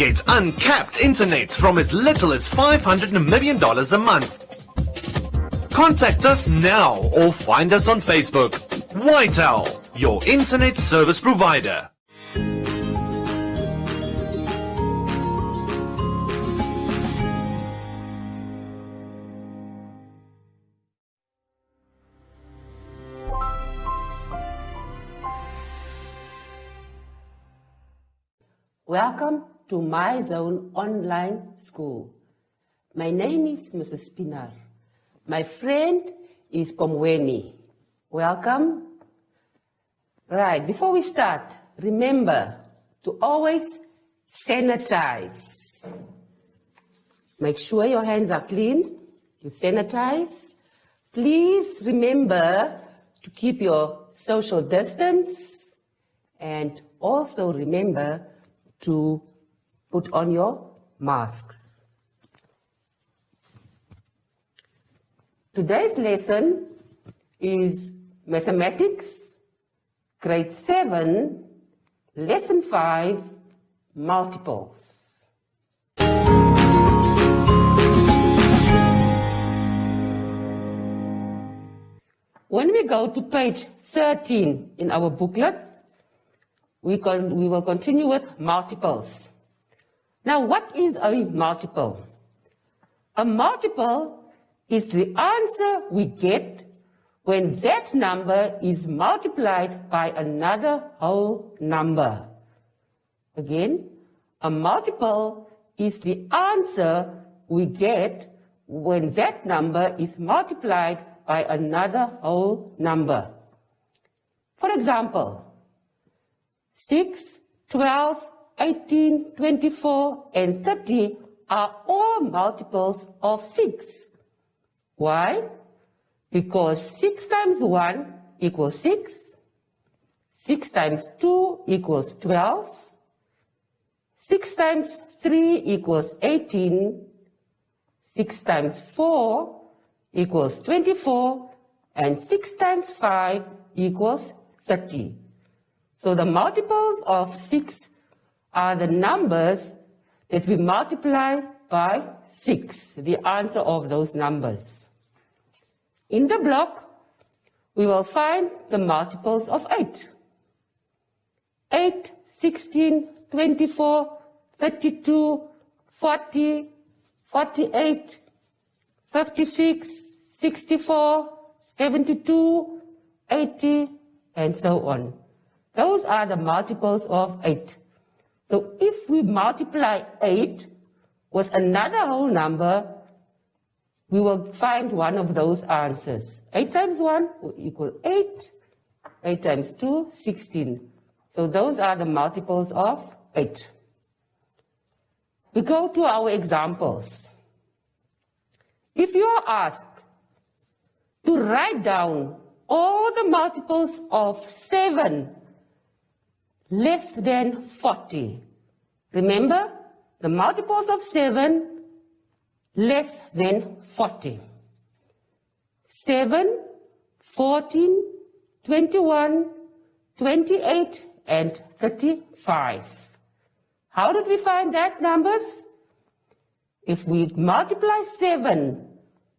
Get uncapped internet from as little as $500 million a month. Contact us now or find us on Facebook. Whitel, your internet service provider. Welcome to MyZone online school. My name is Mrs. Pinar. My friend is Pomweni. Welcome. Right, before we start, remember to always sanitize. Make sure your hands are clean. You sanitize. Please remember to keep your social distance, and also remember to put on your masks. Today's lesson is Mathematics, Grade 7, Lesson 5, Multiples. When we go to page 13 in our booklet, we will continue with multiples. Now, what is a multiple? A multiple is the answer we get when that number is multiplied by another whole number. Again, a multiple is the answer we get when that number is multiplied by another whole number. For example, 6, 12, 18, 24, and 30 are all multiples of 6. Why? Because 6 times 1 equals 6, 6 times 2 equals 12, 6 times 3 equals 18, 6 times 4 equals 24, and 6 times 5 equals 30. So the multiples of 6 are the numbers that we multiply by 6, the answer of those numbers. In the block, we will find the multiples of 8. 8, 16, 24, 32, 40, 48, 56, 64, 72, 80, and so on. Those are the multiples of 8. So if we multiply 8 with another whole number, we will find one of those answers. 8 times 1 will equal 8. 8 times 2, 16. So those are the multiples of 8. We go to our examples. If you are asked to write down all the multiples of 7 less than 40. Remember, the multiples of 7 less than 40. 7, 14, 21, 28, and 35. How did we find that numbers? If we multiply 7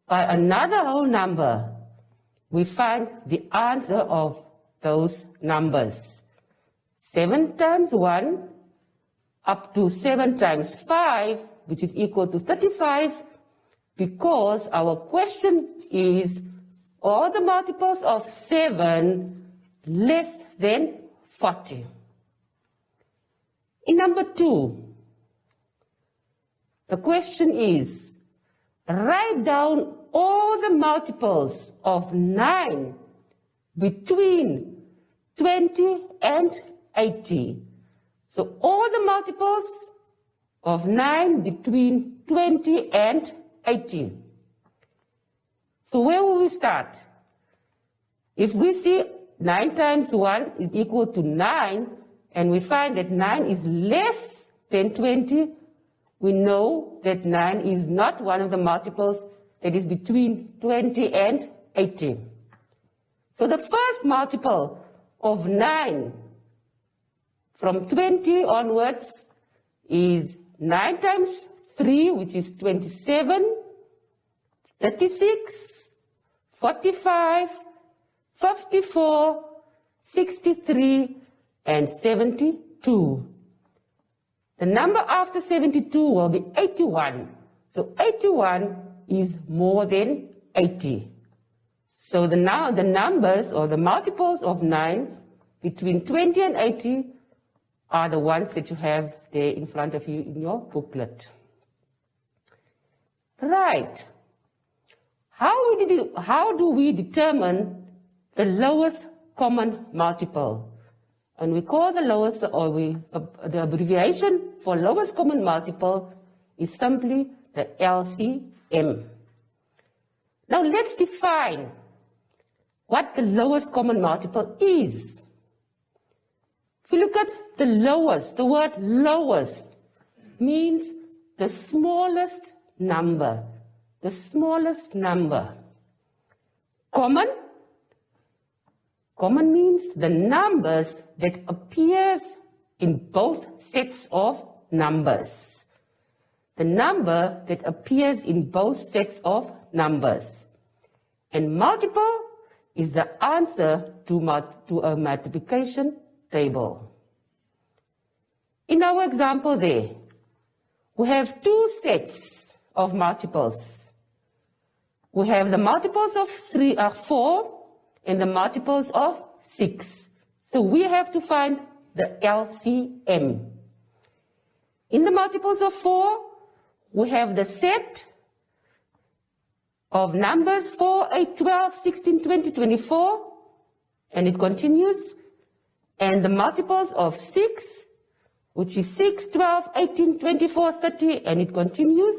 by another whole number, we find the answer of those numbers. 7 times 1 up to 7 times 5, which is equal to 35, because our question is all the multiples of 7 less than 40. In number 2, the question is, write down all the multiples of 9 between 20 and 80. So all the multiples of 9 between 20 and 80. So where will we start? If we see 9 times 1 is equal to 9, and we find that 9 is less than 20, we know that 9 is not one of the multiples that is between 20 and 80. So the first multiple of 9 from 20 onwards is 9 times 3, which is 27, 36, 45, 54, 63, and 72. The number after 72 will be 81. So 81 is more than 80. So the numbers or the multiples of 9 between 20 and 80 are the ones that you have there in front of you in your booklet. Right. How do we determine the lowest common multiple? And we call the lowest, or the abbreviation for lowest common multiple is simply the LCM. Now let's define what the lowest common multiple is. If you look at the lowest, the word lowest means the smallest number. The smallest number. Common means the numbers that appears in both sets of numbers. The number that appears in both sets of numbers. And multiple is the answer to a multiplication table. In our example there, we have two sets of multiples. We have the multiples of 4 and the multiples of 6. So we have to find the LCM. In the multiples of 4, we have the set of numbers 4, 8, 12, 16, 20, 24, and it continues. And the multiples of 6, which is 6, 12, 18, 24, 30, and it continues.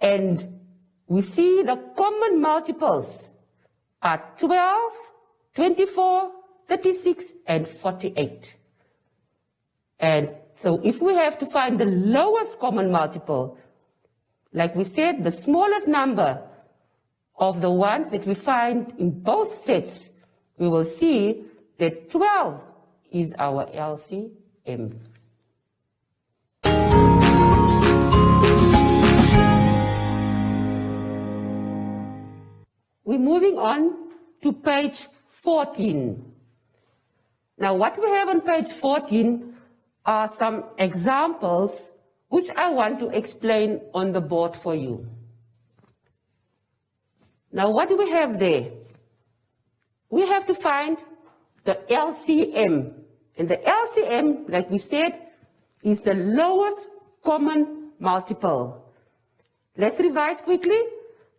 And we see the common multiples are 12, 24, 36, and 48. And so if we have to find the lowest common multiple, like we said, the smallest number of the ones that we find in both sets, we will see that 12 is our LCM. We're moving on to page 14. Now, what we have on page 14 are some examples which I want to explain on the board for you. Now, what do we have there? We have to find the LCM. And the LCM, like we said, is the lowest common multiple. Let's revise quickly.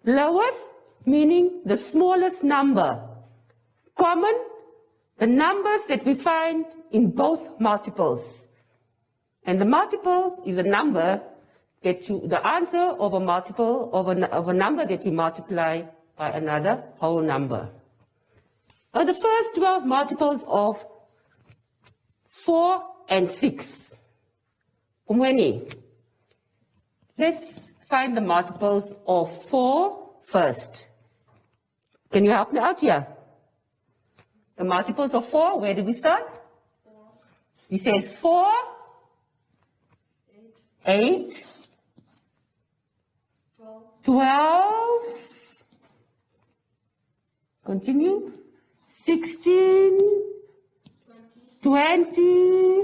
Lowest, meaning the smallest number. Common, the numbers that we find in both multiples. And the multiples is a number that the answer of a multiple of a number that you multiply by another whole number. Now the first 12 multiples of 4 and 6. Umweni. Let's find the multiples of 4 first. Can you help me out here? The multiples of 4, where do we start? 4. He says 4, 8, 12, continue, 16, 20,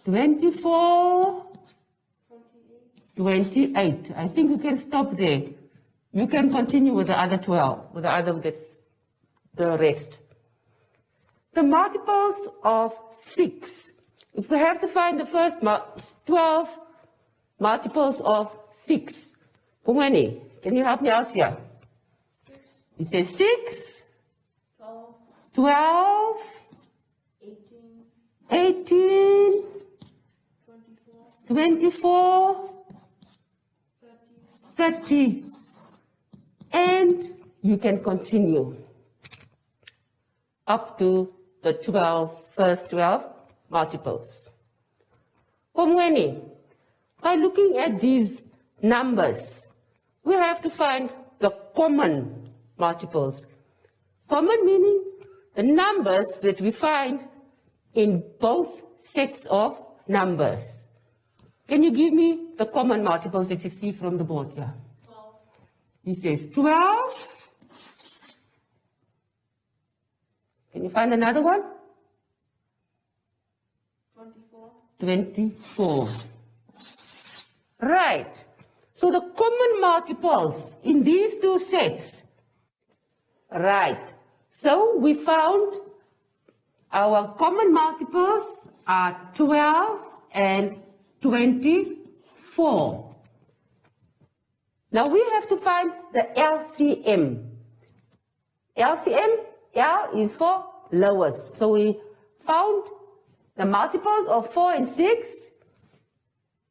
24, 28. I think you can stop there. You can continue with the other 12, with the other, that's the rest. The multiples of 6. If we have to find the first 12 multiples of 6, Pumweni, can you help me out here? 6. It says 6, 12, 12, 18, 18, 24, 30. And you can continue up to the first 12 multiples. Pumweni, by looking at these numbers, we have to find the common multiples. Common meaning the numbers that we find in both sets of numbers. Can you give me the common multiples that you see from the board here? 12. He says 12. Can you find another one? 24. 24. Right. So the common multiples in these two sets. Right. So we found our common multiples are 12 and 24. Now we have to find the LCM. LCM, L is for lowest. So we found the multiples of 4 and 6.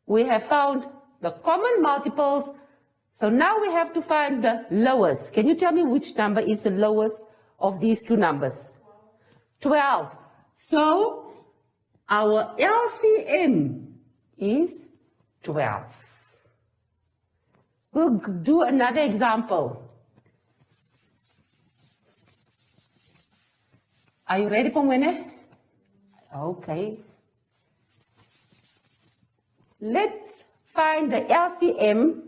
We have found the common multiples. So now we have to find the lowest. Can you tell me which number is the lowest of these two numbers? 12. So our LCM is 12. We'll do another example. Are you ready, Pongwene? Okay. Let's find the LCM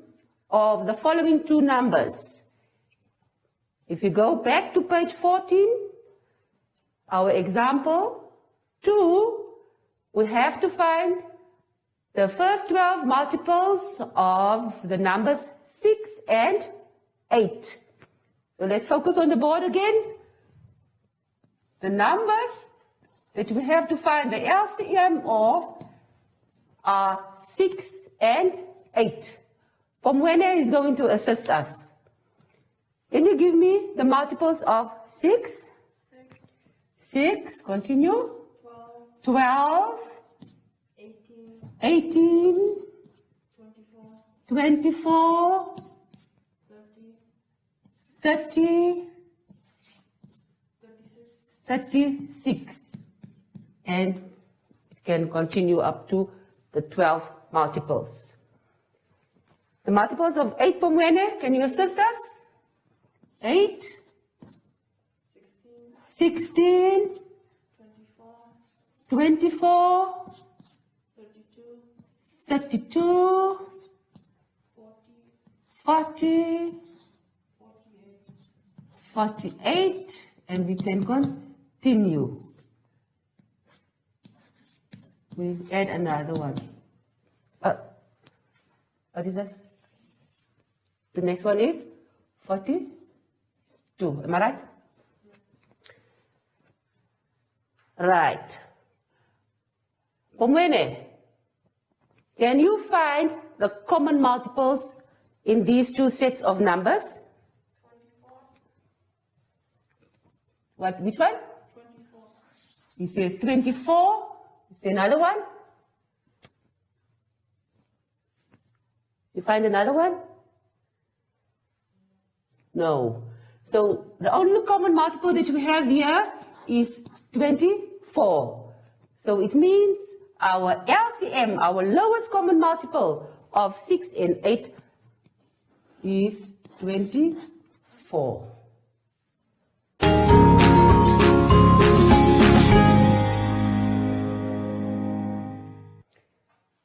of the following two numbers. If you go back to page 14, our example 2, we have to find the first 12 multiples of the numbers 6 and 8. So let's focus on the board again. The numbers that we have to find the LCM of are 6 and 8. Pomwene is going to assist us. Can you give me the multiples of 6? 6, continue. 12, 18, 24, 30, 36. And it can continue up to the 12 multiples. The multiples of 8, Pomwene, can you assist us? 8, 16, 24, 32, 40, 48, and we can continue. We add another one. What is this? The next one is 42. Am I right? Right. Pomwene, can you find the common multiples in these two sets of numbers? 24. What? Which one? 24. He says 24. Is there another one? You find another one? No. So the only common multiple that we have here is 24. So it means our LCM, our lowest common multiple of 6 and 8 is 24.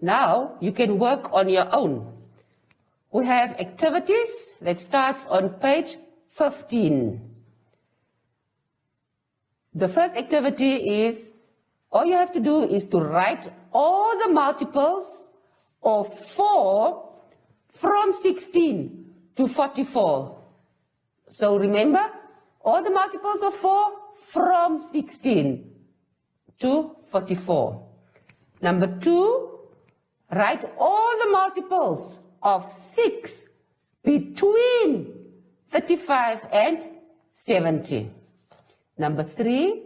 Now you can work on your own. We have activities that starts on page 15. The first activity is, all you have to do is to write all the multiples of 4 from 16 to 44. So remember, all the multiples of 4 from 16 to 44. Number 2, write all the multiples of 6 between 35 and 70. Number 3,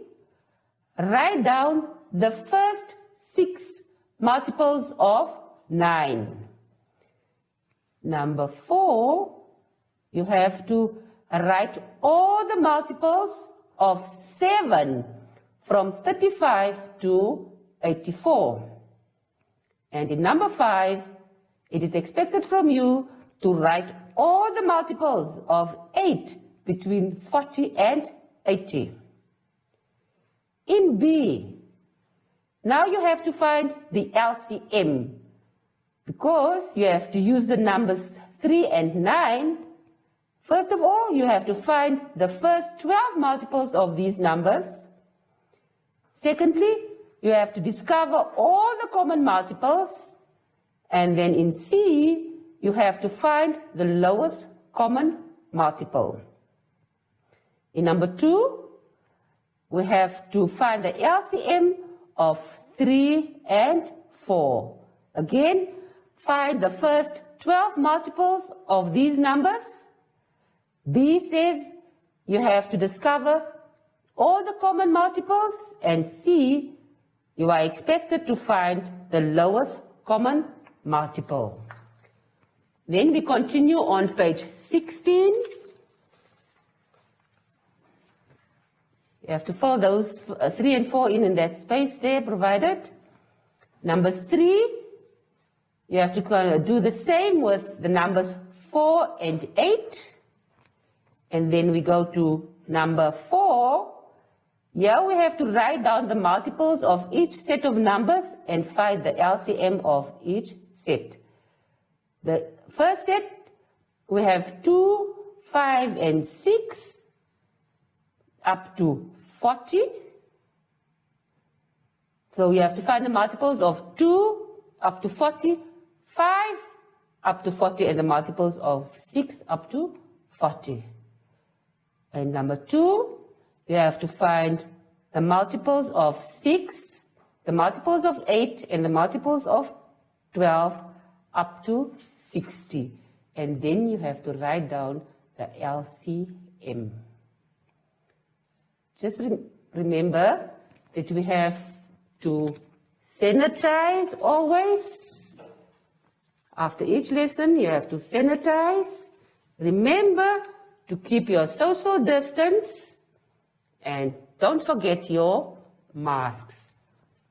write down the first 6 multiples of 9. Number 4, you have to write all the multiples of 7 from 35 to 84. And in number 5, it is expected from you to write all the multiples of 8 between 40 and 80. In B, now you have to find the LCM. Because you have to use the numbers 3 and 9, first of all, you have to find the first 12 multiples of these numbers. Secondly, you have to discover all the common multiples. And then in C, you have to find the lowest common multiple. In number 2, we have to find the LCM of 3 and 4. Again, find the first 12 multiples of these numbers. B says you have to discover all the common multiples, and C, you are expected to find the lowest common multiple. Then we continue on page 16. You have to fill those 3 and 4 in that space there provided. Number 3, you have to do the same with the numbers 4 and 8. And then we go to number 4. Here we have to write down the multiples of each set of numbers and find the LCM of each set. The first set, we have 2, 5, and 6 up to 40. So you have to find the multiples of 2 up to 40, 5 up to 40, and the multiples of 6 up to 40. And number 2, you have to find the multiples of 6, the multiples of 8, and the multiples of 12 up to 60. And then you have to write down the LCM. Just remember that we have to sanitize always. After each lesson, you have to sanitize. Remember to keep your social distance, and don't forget your masks.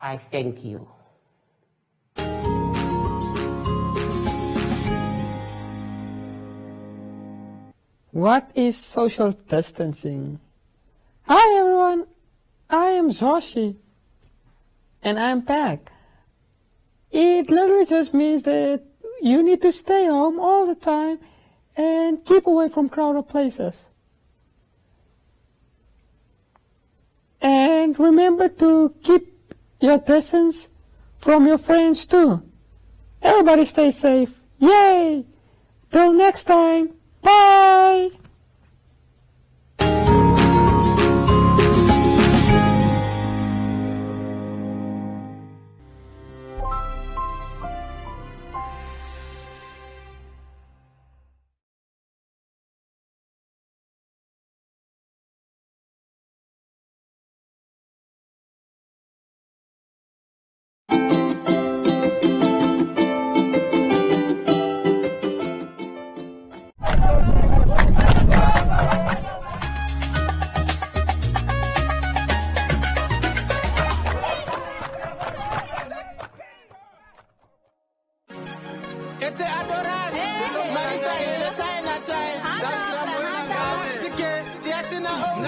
I thank you. What is social distancing? Hi everyone, I am Zoshi, and I'm back. It literally just means that you need to stay home all the time and keep away from crowded places. And remember to keep your distance from your friends too. Everybody stay safe. Yay! Till next time. Bye! China,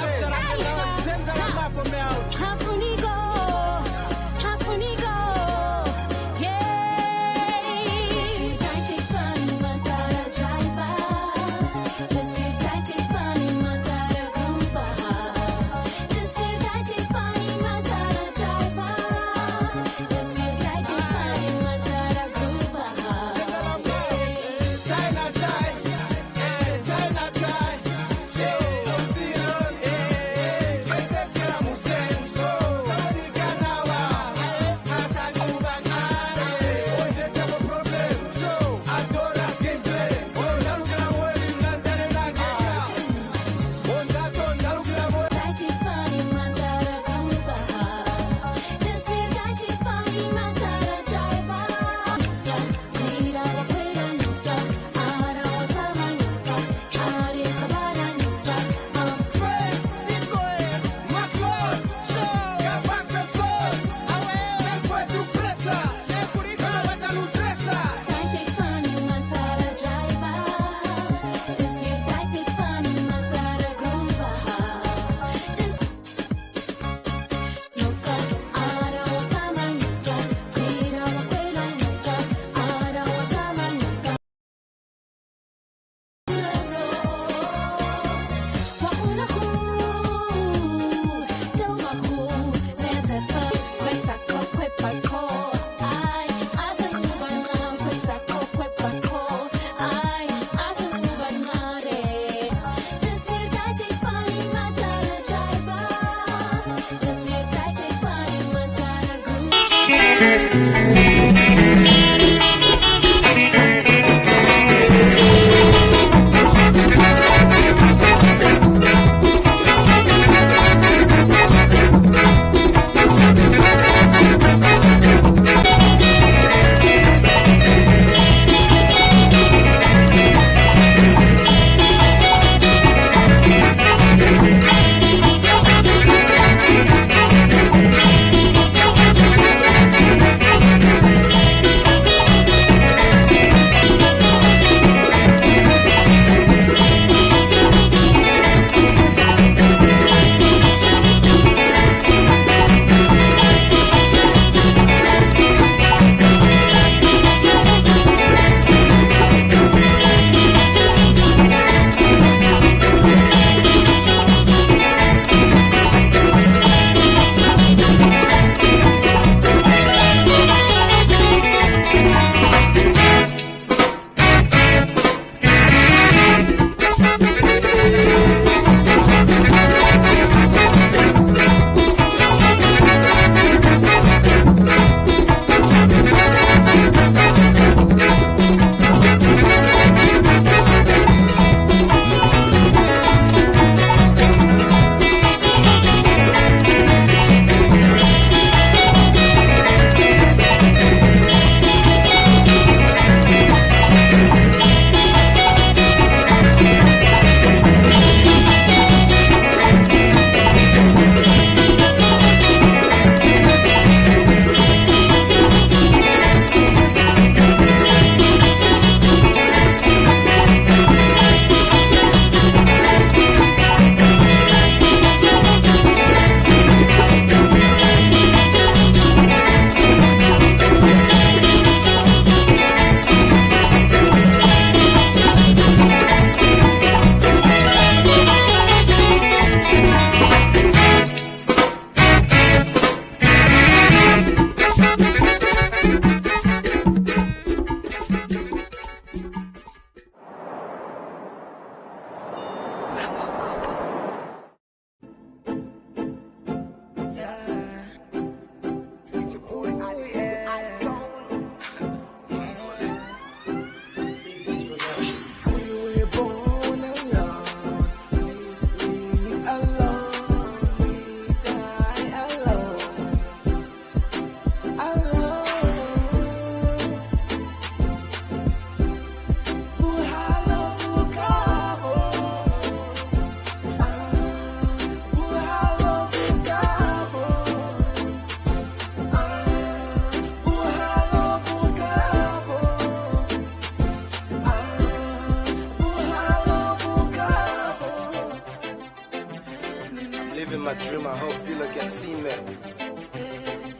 my dream, I hope you look and see me.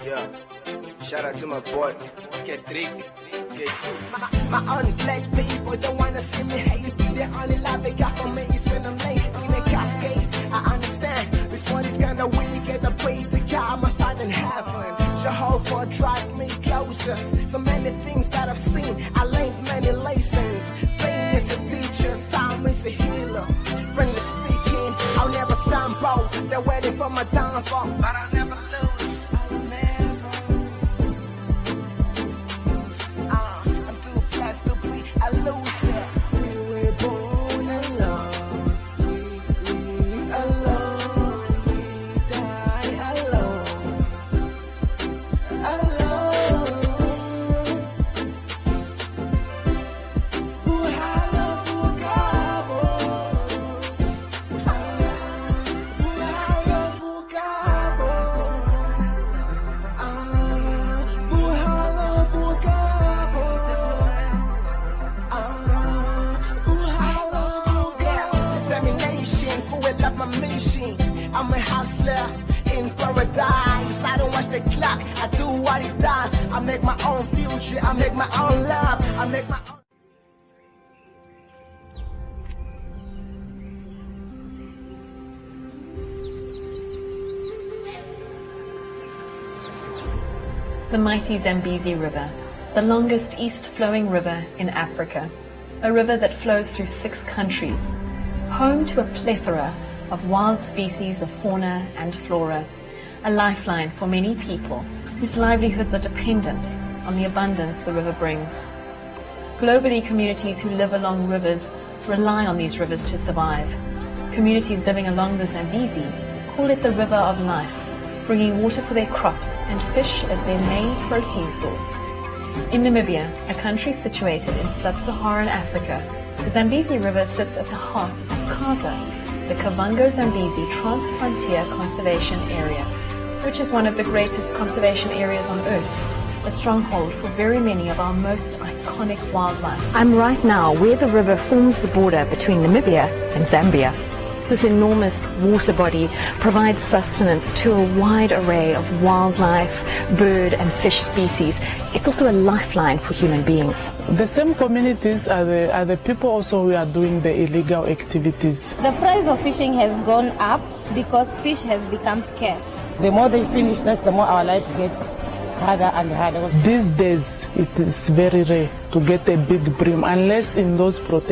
Yeah, shout out to my boy, Get Rick. My only black people don't wanna see me hate. Be the only love they got for me is when I'm late in a cascade. I understand this one is kinda weak, and I pray to God my Father in heaven. Jehovah drive me closer. So many things that I've seen, I learned many lessons. Pain is a teacher, time is a healer. Friendly speaking, I'll never stumble. They're waiting for my downfall, but I'll never lose. I'll never. I'm too blessed to be a loser. We were born alone. We live alone. We die alone. Alone. Vuhala, vugavo. Vuhala, vugavo. Vuhala, vugavo. Vuhala, vugavo. Determination, full up my mission. I'm a hustler in paradise. I don't watch the clock, I do what it does. I make my own future, I make my own love, I make my own. The mighty Zambezi River, the longest east-flowing river in Africa, a river that flows through 6 countries, home to a plethora of wild species of fauna and flora, a lifeline for many people whose livelihoods are dependent on the abundance the river brings. Globally, communities who live along rivers rely on these rivers to survive. Communities living along the Zambezi call it the river of life, bringing water for their crops and fish as their main protein source. In Namibia, a country situated in sub-Saharan Africa, the Zambezi River sits at the heart of Kaza, the Kavango-Zambezi Trans-Frontier Conservation Area, which is one of the greatest conservation areas on Earth, a stronghold for very many of our most iconic wildlife. I'm right now where the river forms the border between Namibia and Zambia. This enormous water body provides sustenance to a wide array of wildlife, bird and fish species. It's also a lifeline for human beings. The same communities are the people also who are doing the illegal activities. The price of fishing has gone up because fish has become scarce. The more they finish this, the more our life gets harder and harder. These days, it is very rare to get a big bream unless in those protected